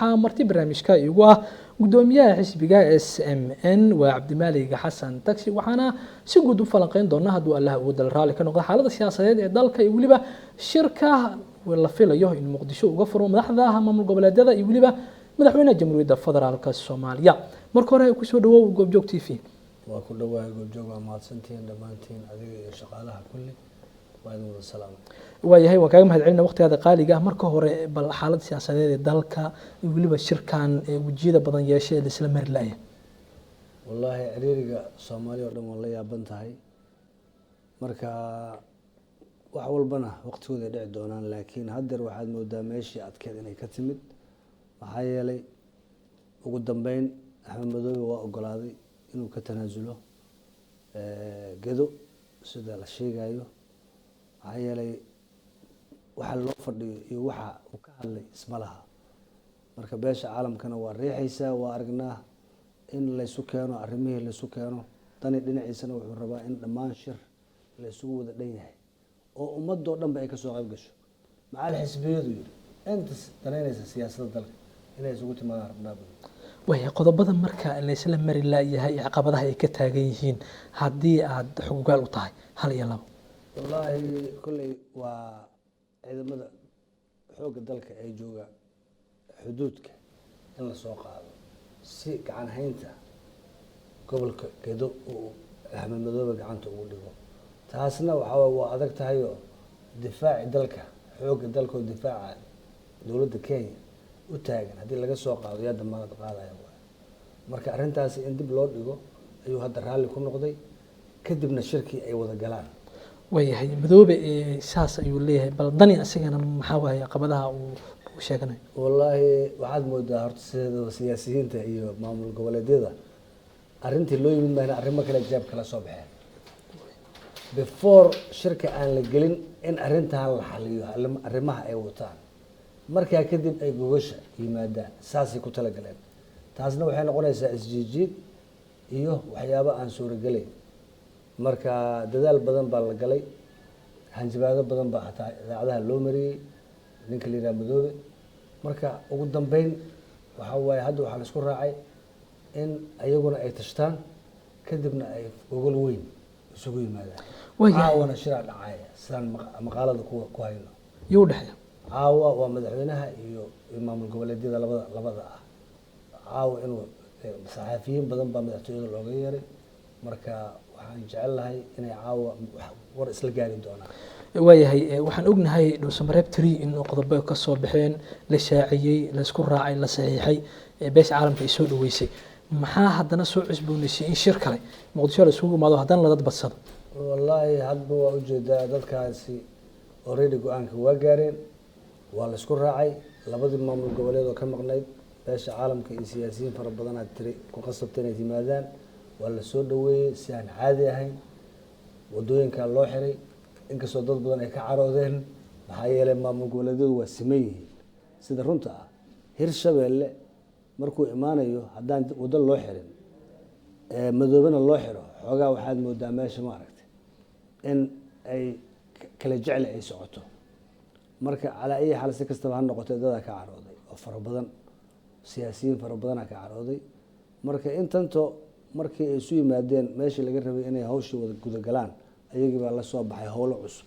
marti barnaamijka igu ah gudoomiyaha xisbiga SMN waa Cabdimaalig Xasan Taksi waxaana si guud u falanqeyn doonaa hadduu Allah ugu dal raali ka noqdo xaaladda siyaasadeed ee dalka iyo waliba shirka la filayo in Muqdisho uga furo madaxda maamul goboleedyada iyo waliba madaxweynaha Jamhuuriyadda Federaalka Soomaaliya marka hore ku soo dhawow Goobjoog TV waa ku dhawahay Goobjoog waa mahadsantiin dhamaantiin adiga iyo shaqaalaha kulli وعليكم السلام. وياهي وكاغم هادعينا وقت هذا قاليقه marka hore bal xaalad siyaasadeed ee dalka waliba shirkan wajiyada badan yeeshay isla marlaaya wallahi ciriiriga Soomaaliya oo dhan waa la yaaban tahay marka wax walbana waqtigooda dhici doonaan laakiin hadda waxaad moodaa meeshii adkeed inay ka timid waxa yeelay ugu dambeyn Axmed Madoobe waa ogolaaday inuu ka tanaasulo gedo sida la sheegayo ayay waxa loo fadhiyo iyo waxa uu ka hadlay ismalaha marka beesha caalamkana waa riixaysa waa aragnaa in la isu keeno arrimihii la isu keeno tani dhinaciisana wuxuu rabaa in dhammaan shir la isugu wada dhan yahay oo ummadoo dhanba ay ka soo qayb gasho macal xisbiyadu yiri inta dareynaysa siyaasadda dalka inay isugu timaadaan rabnaa way qodobada marka la isla mari laayahay caqabadaha ay ka taagan yihiin haddii aad xuquuqaal u tahay hal iyo labo والله كل وعندما حوق دلك أي جوجا حدودك إلا سوق هذا سيك عن هينتا قبل كدو أهم المذوبة عن تقول له تحسنا وعذك تهيو دفاع دلك حوق دلك ودفاع دولة كينيا وتاجن هذه اللي سوق هذا يد ما تقال يا أبوي مركز أرنتاس عندي بلود يجو أيوه هذا الرحلة يكون نقضي كدبنا الشركة أي وذا جلان وياهي مدوبة ساس أيو ليه بل ضني أسيغنا محاوها قبلها وشاكنا والله بعد مدة هرت سياسيين تأيو معمول قبل ده أرنتي اللي من ما أرمى كلا جاب كلا صبح before شركة أنا لقلين إن أرنتها الحليو أرمها أي وطن مركها كذب أي جوش يمادا ساسي كتلا قلين تاسنا وحين قلنا سأسجيجيد إيوه وحيابا أنصور قلين marka dadaal badan baa la galay hanjabaado badan baa xataa idaacadaha loo mariyay ninka la yiraahdo Madoobe marka ugu dambeyn waxa way hadda waxa la isku raacay in ayaguna ay tashtaan kadibna ay gogol weyn isugu yimaadaan caawana shiraac dhacay san maqaalada ku hayno yuu dhaxay caawa waa madaxweynaha iyo maamul goboleedyada labada ah caawa inuu saxaafiyiin badan baa madaxtooyada looga yeeray marka waxaan jecelahay inay caawa war isla gaari doonaan waayahay waxaan ognahay dhuusamareeb 3 in qodobo ka soo baxeen la shaaciyay la isku raacay la saxiixay beesha caalamka ay soo dhaweysay maxaa haddana soo cusboonaysay in shir kale Muqdisho la isugu imaado haddana la dad badsado wallahi hadba waa ujeedaa dadkaasi already go'aanka waa gaareen waa la isku raacay labadii maamul goboleed oo ka maqnayd beesha caalamka iyo siyaasiyiin fara badan aad tiri ku qasabtay inay yimaadaan wala soo dhaweeyay si aan caadi ahayn wadooyinka loo xiray inkastoo dad badan ay ka caroodeen maxaa yeelay maamul goboleedyadu waa siman yihiin sida runta ah Hirshabeelle markuu imaanayo haddaan wado loo xirin Madoobena loo xiro xoogaa waxaad moodaa meesha ma aragtay in ay kala jecel ay socoto marka calaa ay xal si kastaba ha noqotay dad ka carooday oo fara badan siyaasiyiin fara badan ka carooday marka intanto markii ay isu yimaadeen meeshii laga rabay inay hawshii wada guda galaan ayagii baa la soo baxay howlo cusub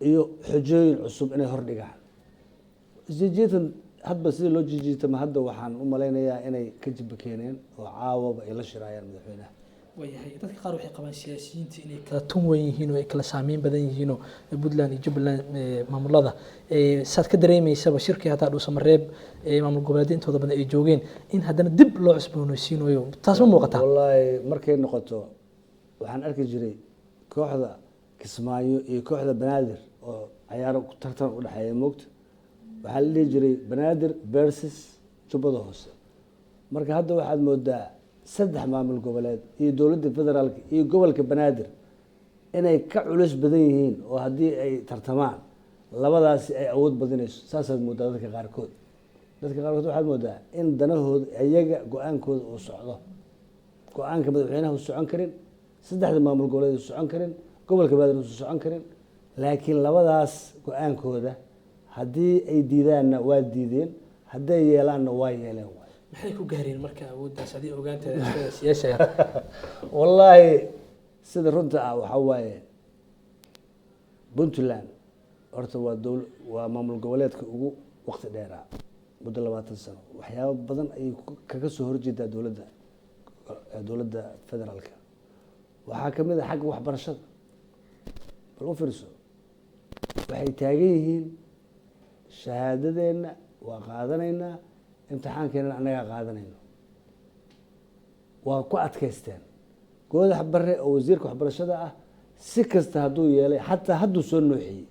iyo xujooyin cusub inay hor dhigaan isjiitan hadba sidii loo jiitama hadda waxaan u malaynayaa inay ka jib keeneen oo caawaba ay la shiraayaan madaxweynaha waayahay dadka qaar waxay qabaan siyaasiyiinta inay kala tun weyn yihiin oo ay kala saameyn badan yihiin oo Puntland iyo Jubbaland maamulada saad ka dareemaysaba shirkii hataa dhuusamareeb maamul goboleed intooda badan ay joogeen in haddana dib loo cusboonaysiinayo taas ma muuqataa wallahi markay noqoto waxaan arki jiray kooxda Kismaayo iyo kooxda Banaadir oo ciyaaro ku tartan u dhaxeeya moogta waxaa la dhihi jiray Banaadir versus Jubbada Hoose marka hadda waxaad moodaa saddex maamul goboleed iyo dawladda federaalka iyo gobolka Banaadir inay ka culus badan yihiin oo haddii ay tartamaan labadaasi ay awood badinayso saasaad moodaa dadka qaarkood waxaad moodaa in danahooda ayaga go'aankooda uu socdo go'aanka madaxweynaha uu socon karin saddexda maamul goboleed uu socon karin gobolka Banaadir uu socon karin laakiin labadaas go'aankooda haddii ay diidaanna waa diideen, hadday yeelaanna waa yeeleen waay. maxay ku gaareen marka awooddaas adii ogaanteeda siyaasaya wallaahi sida runta ah waxaa waaye puntland horta waa maamul goboleedka ugu waqti dheeraa muddo 20 sano. waxyaabo badan ayay kaga soo horjeedaa dowladda federaalka. waxaa kamid ah xagga waxbarashada. bal u fiirso, waxay taagan yihiin shahaadadeenna waa qaadanaynaa, imtixaankeenna annagaa qaadanayno. waa ku adkaysteen. goodax bare oo wasiirka waxbarashada ah si kasta hadduu yeelay, xataa hadduu soo nooxiyey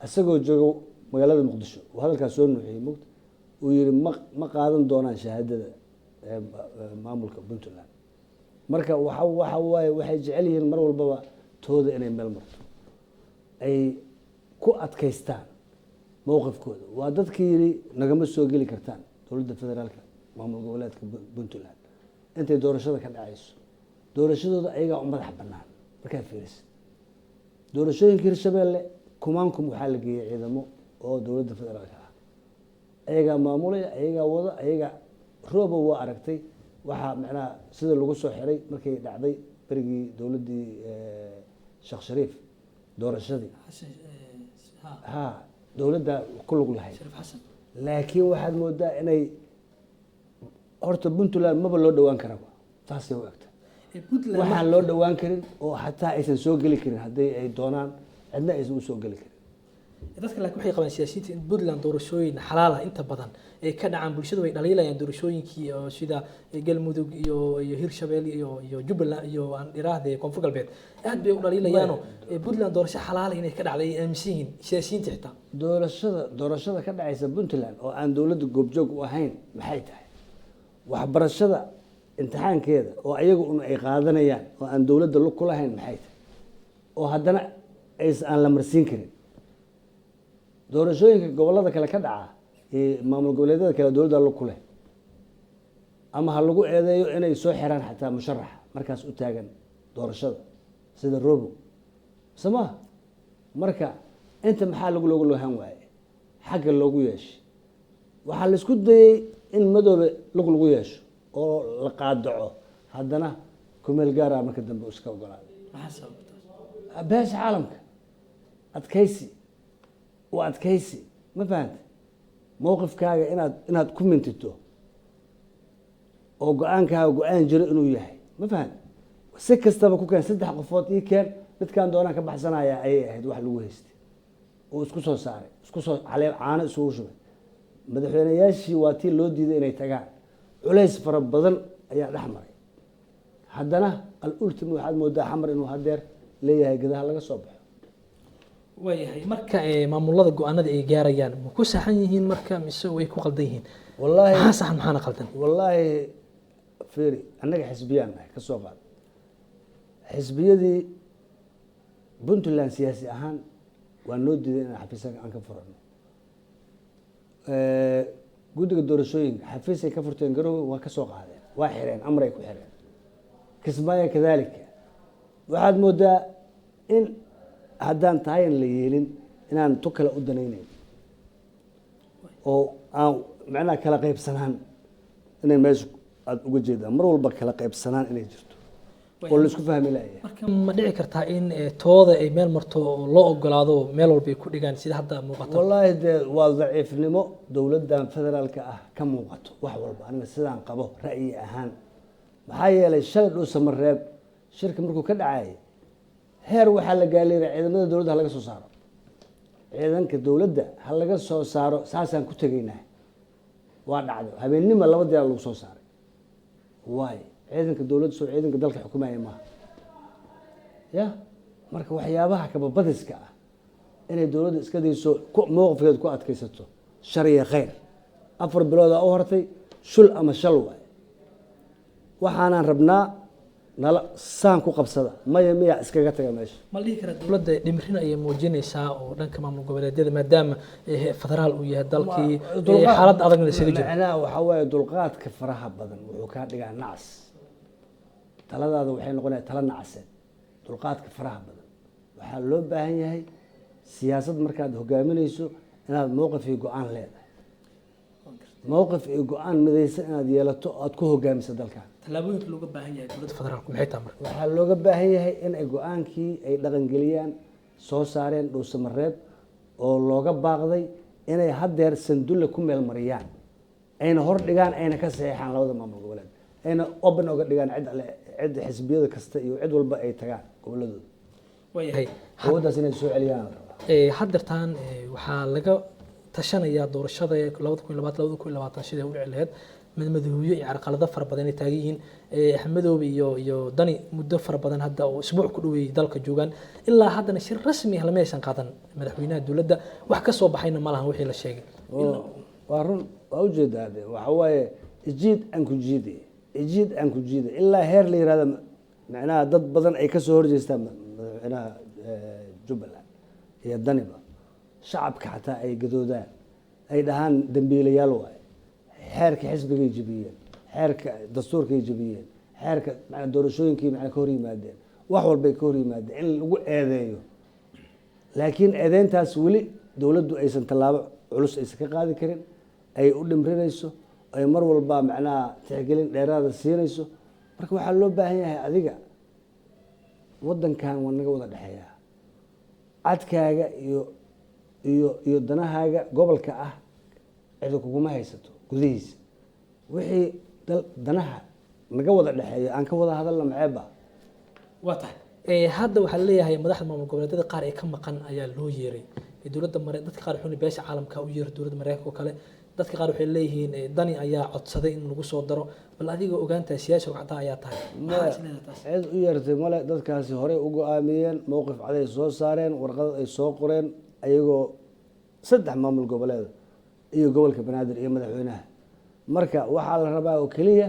isagoo joogo magaalada muqdisho uu hadalkaas soo nooxiyey mugta uu yihi ma qaadan doonaan shahaadada maamulka puntland. marka waxa waaye waxay jecel yihiin mar walbaba tooda inay meel marto, ay ku adkaystaan mowqifkooda. waa dadkii yidhi nagama soo geli kartaan dowladda federaalka maamul goboleedka puntland intay doorashada ka dhacayso. doorashadooda ayagaa u madax banaan. markaa fiirisid doorashooyinka hirshabeelle kumaankum waxaa la geeyey ciidamo oo dowladda federaalka ah, ayagaa maamulaya, ayagaa wada, ayagaa rooba waa aragtay waxaa macnaha sida lagu soo xiray markay dhacday berigii dowladdii sheekh shariif doorashadii ha dowladda ku lug lahayd. laakiin waxaad moodaa inay horta puntland maba loo dhowaan karaba, taasay u egta waxaan loo dhowaan karin oo xataa aysan soo geli karin haddii ay doonaan, cidna aysan usoo geli karin. dadka laakiin waxay qabaan siyaasiyiinta in puntland doorashooyin xalaal ah inta badan ay ka dhacaan. bulshadu way dhaliilayaan doorashooyinkii oo sida galmudug iyo hirshabelle iyo jubbaland iyo aan iraahday koonfur galbeed aad bay u dhaliilayaano puntland doorasho xalaal inay ka dhacday ay aaminsan yihiin siyaasiyiinta xitaa. doorashada ka dhacaysa puntland oo aan dowladda goobjoog u ahayn maxay tahay? waxbarashada imtixaankeeda oo ayaga un ay qaadanayaan oo aan dowladda lug ku lahayn maxay tahay? oo haddana aan la marsiin karin. doorashooyinka gobolada kale ka dhaca maamul goboleedyada kale dowladda lug ku leh, ama ha lagu eedeeyo inay soo xiraan xataa musharaxa markaas u taagan doorashada sida robo samaha. marka inta maxaa loogu lohan waaye xagga loogu yeeshay. waxaa la isku dayey in madoobe lug lagu yeesho oo la qaadaco, haddana kumeel gaara marka dambe iska ogolaaday. beesha caalamka adkaysi waa adkaysi, ma fahanta mowqifkaaga inaad ku mintito oo go-aankaaga go-aan jiro inuu yahay, ma fahanta si kastaba ku keen 3 qofood ii keen midkaan doonaan ka baxsanaya ayay ahayd wax lagu haystay oo isku soo saaray, isku soo caano isugu shubay. madaxweynayaashii waa tii loo diiday inay tagaan, culays fara badan ayaa dhex maray. haddana al-ultima waxaad moodaa xamar inuu hadeer leeyahay gadaha laga soo baxo. waayahay marka maamulada go-aanada ay gaarayaan ma ku saxan yihiin marka mise way ku qaldan yihiin? wallaahi maxaa saxan maxaana qaldan? wallaahi fiiri, annaga xisbiyaan nahay ka soo qaad. xisbiyadii puntland siyaasi ahaan waa noo diiday inaan xafiisaga aan ka furano. guddiga doorashooyinka xafiisay ka furteen garowe waa ka soo qaadeen, waa xireen, amray ku xireen. kismaayo kadaalika. waxaad moodaa in haddaan tahayan la yeelin inaan tu kale u danaynayn oo aan macnaha kala qaybsanaan inay meesha aada uga jeedaan mar walba kala qaybsanaan inay jirto oo la isku fahmi lahayaa. marka ma dhici kartaa in tooda ay meel marto oo loo ogolaado meel walba ay ku dhigaan sida hadda muuqato? wallaahi dee waa daciifnimo dowladdan federaalka ah ka muuqato wax walba. aniga sidaan qabo ra'yi ahaan, maxaa yeelay shalay dhuu samareeb shirka markuu ka dhacayay heer waxaa la gaaleeray ciidamada dowladda ha laga soo saaro, ciidanka dowladda ha laga soo saaro, saasaan ku tegaynaa. waa dhacdo habeennima 2 diyaar lagu soo saaray. waayo ciidanka dowladda soo ciidanka dalka xukumaya maaha ya. marka waxyaabaha kababadiska ah inay dowladda iska dayso mowqifkeeda ku adkaysato shar iyo khayr. 4 bilood aa u hortay shul ama shal waaye. waxaanaan rabnaa nala saan ku qabsada maya miya iskaga taga meesha. ma dhihi kara dowladda dhimrin ayay muujinaysaa oo dhanka maamul goboleedyada maadaama federaal uu yahay dalkii xaalad adagna isaga jiro? macnaha waxaa waaye dulqaadka faraha badan wuxuu kaa dhigaa nacas. taladaada waxay noqonaya tala nacaseed. dulqaadka faraha badan waxaa loo baahan yahay siyaasad markaad hogaaminayso inaad mowqif iyo go-aan leedahay, mowqif iyo go-aan midaysan inaad yeelato aad ku hogaamiso dalkan. tallaabooyinka looga baahan yahay dowladda federaalku maxay tahay marka? waxaa looga baahan yahay in ay go-aankii ay dhaqangeliyaan soo saareen dhuusamareeb oo looga baaqday inay haddeer sandulle ku meel mariyaan, ayna hor dhigaan, ayna ka saxeexaan labada maamul goboleed, ayna open oga dhigaan cid xisbiyada kasta iyo cid walba ay tagaan goboladooda. waayahay awooddaas inay soo celiyaan la rabaa. haddeertaan waxaa laga tashanayaa doorashada 2020 sidai u dhici lahayd, madmadooyo iyo carqalado fara badan ay taagan yihiin. axmedoobe iyo dani muddo fara badan hadda oo isbuuc ku dhaweeyay dalka joogaan, ilaa haddana shir rasmi ah lama aysan qaadan madaxweynaha dowladda, wax ka soo baxayna ma lahan wixii la sheegay. waa run, waa ujeedaa de waxa waaye ijiid aan ku jiide, ijiid aan ku jiide ilaa heer la yihahda macnaha dad badan ay kasoo horjeestaan madaxweynaha jubbaland iyo daniba, shacabka xataa ay gadoodaan, ay dhahaan dambiilayaal waaye, xeerka xisbigay jebiyeen, xeerka dastuurkay jebiyeen, xeerka doorashooyinkii ka hor yimaadeen, wax walbay ka hor yimaadeen in lagu eedeeyo. laakiin eedeyntaas weli dowladdu aysan tallaabo culus aysan ka qaadi karin, ay u dhimrinayso, ay mar walba macnaha tixgelin dheeraada siinayso. marka waxaa loo baahan yahay adiga, wadankan waa naga wada dhexeeyaa, cadkaaga iyo danahaaga gobolka ah cidi kuguma haysato gudihiisa. wixii danaha naga wada dhexeeya aan ka wada hadalna maceeba. waa tahay hadda waxaa leeyahay madaxda maamul goboleedyada qaar ee ka maqan ayaa loo yeeray dowladda dadka qaar wuxuu beesha caalamka u yeeray dowladda Mareykanka oo kale, dadka qaar waxay leeyihiin dani ayaa codsaday in lagu soo daro, bal adiga ogaantaa siyaasi wacda ayaa tahay cid u yeertay male. dadkaasi horey u go-aamiyeen, mowqif caday soo saareen, warqad ay soo qoreen, ayagoo 3 maamul goboleed iyo gobolka banaadir iyo madaxweynaha. marka waxaa la rabaa oo keliya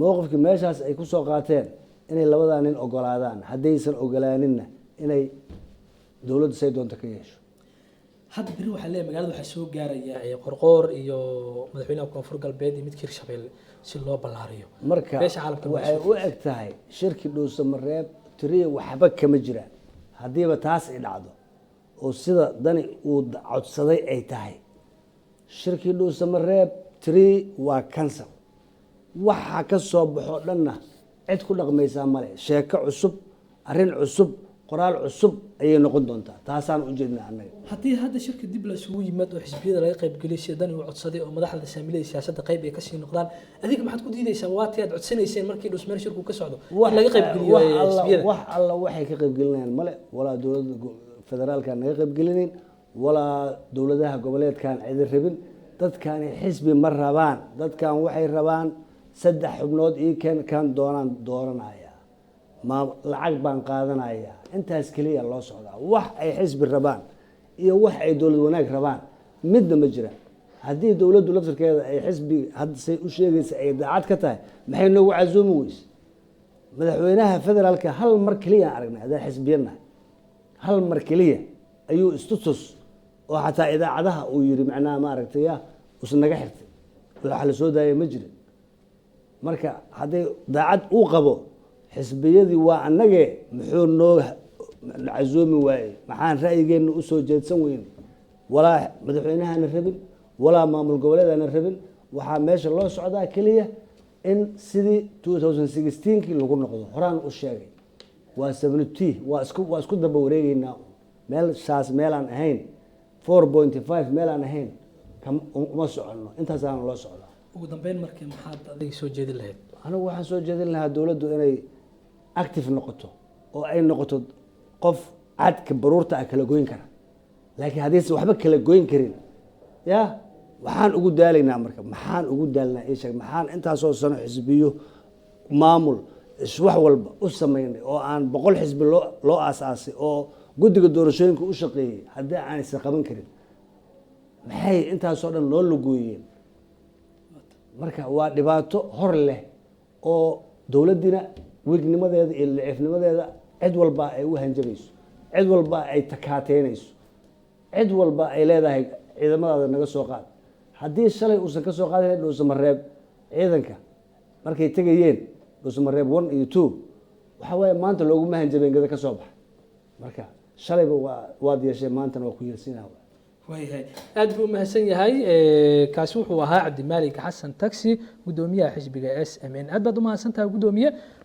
mowqifkii meeshaas ay ku soo qaateen inay labadaa nin ogolaadaan, haddaysan ogolaaninna inay dowladda say doonta ka yeesho. hadda beri waxaa leeyahay magaalada waxaa soo gaaraya qorqoor iyo madaxweynaha koonfur galbeed iyo midka hirshabelle si loo ballaariyo. marka waxay u eg tahay shirki dhuusamareeb tiriya waxba kama jiraan. haddiiba taas ay dhacdo oo sida dani uu codsaday ay tahay, shirkii dhuusamareeb tiri waa kansal. waxa ka soo baxo dhanna cid ku dhaqmaysaa male. sheeko cusub, arrin cusub, qoraal cusub ayay noqon doontaa. taasaan u jeednaa annaga. haddii hadda shirka dib la isugu yimaad oo xisbiyada laga qayb geliyo sida dani uu codsaday oo madaxda saamilada siyaasadda qayb ay kasii noqdaan, adiga maxaad ku diidaysaa waatii aad codsanayseen markii dhusmeel shirku ka socdo in laga qayb geliyo xisbiyada? wax alla waxay ka qayb gelinayaan male. walaa dowladda federaalka naga qayb gelinayn, walaa dowladaha goboleedkan cidi rabin. dadkani xisbi ma rabaan. dadkan waxay rabaan 3 xubnood ii kan doonaan dooranaya, lacag baan qaadanaya. intaas keliya loo socdaa. wax ay xisbi rabaan iyo wax ay dowlad wanaag rabaan midna ma jiraan. haddii dowladdu laftirkeeda ay xisbi hadda say u sheegaysa ay daacad ka tahay, maxay noogu casuumi weyse? madaxweynaha federaalka hal mar keliya aan aragnay haddaan xisbiyanahay, hal mar keliya ayuu istutus oo xataa idaacadaha uu yiri macnaha maaragtay usan naga xirtay, waxa la soo daayay ma jirin. marka hadday daacad uu qabo xisbiyadii waa annagee muxuu noo casuumi waayey? maxaan ra'yigeena u soo jeedsan weyne? walaa madaxweynahana rabin, walaa maamul goboleedana rabin. waxaa meesha loo socdaa keliya in sidii 2016kii lagu noqdo. horaan u sheegay waa 70 waa isku daba wareegeynaa meelshaas meelaan ahayn, 4.5 meelaan ahayn uma soconno. intaasaana loo socdaa. ugu dambeyn markii maxaad adiga soo jeedin lahayd? anigu waxaan soo jeedin lahaa dowladdu inay active noqoto oo ay noqoto qof cadka baruurta ah kala goyn kara. laakiin haddaysan waxba kala goyn karin, waxaan ugu daalaynaa marka. maxaan ugu daalnaa ii sheeg? maxaan intaasoo sano xisbiyo maamul wax walba u samaynay oo aan 100 xisbi loo aasaasay oo guddiga doorashooyinka u shaqeeyey haddii aan isa qaban karin? maxay intaasoo dhan loo lugooyeen? marka waa dhibaato hor leh oo dowladdiina wignimadeeda iyo daciifnimadeeda cid walba ay u hanjabayso, cid walba ay takaateynayso, cid walba ay leedahay ciidamadaada naga soo qaad. haddii shalay uusan ka soo qaadayn dhuusamareeb ciidanka markay tegayeen dhuusamareeb 1 iyo 2, waxa waaye maanta looguma hanjabeen gada ka soo baxa. marka shalayba waad yeeshee, maantana waa ku yeelsinaa. waayahay aad buu mahadsan yahay kaasi wuxuu ahaa cabdimaalig xasan taxi gudoomiyaha xisbiga SMN aad baad u mahadsantahay gudoomiye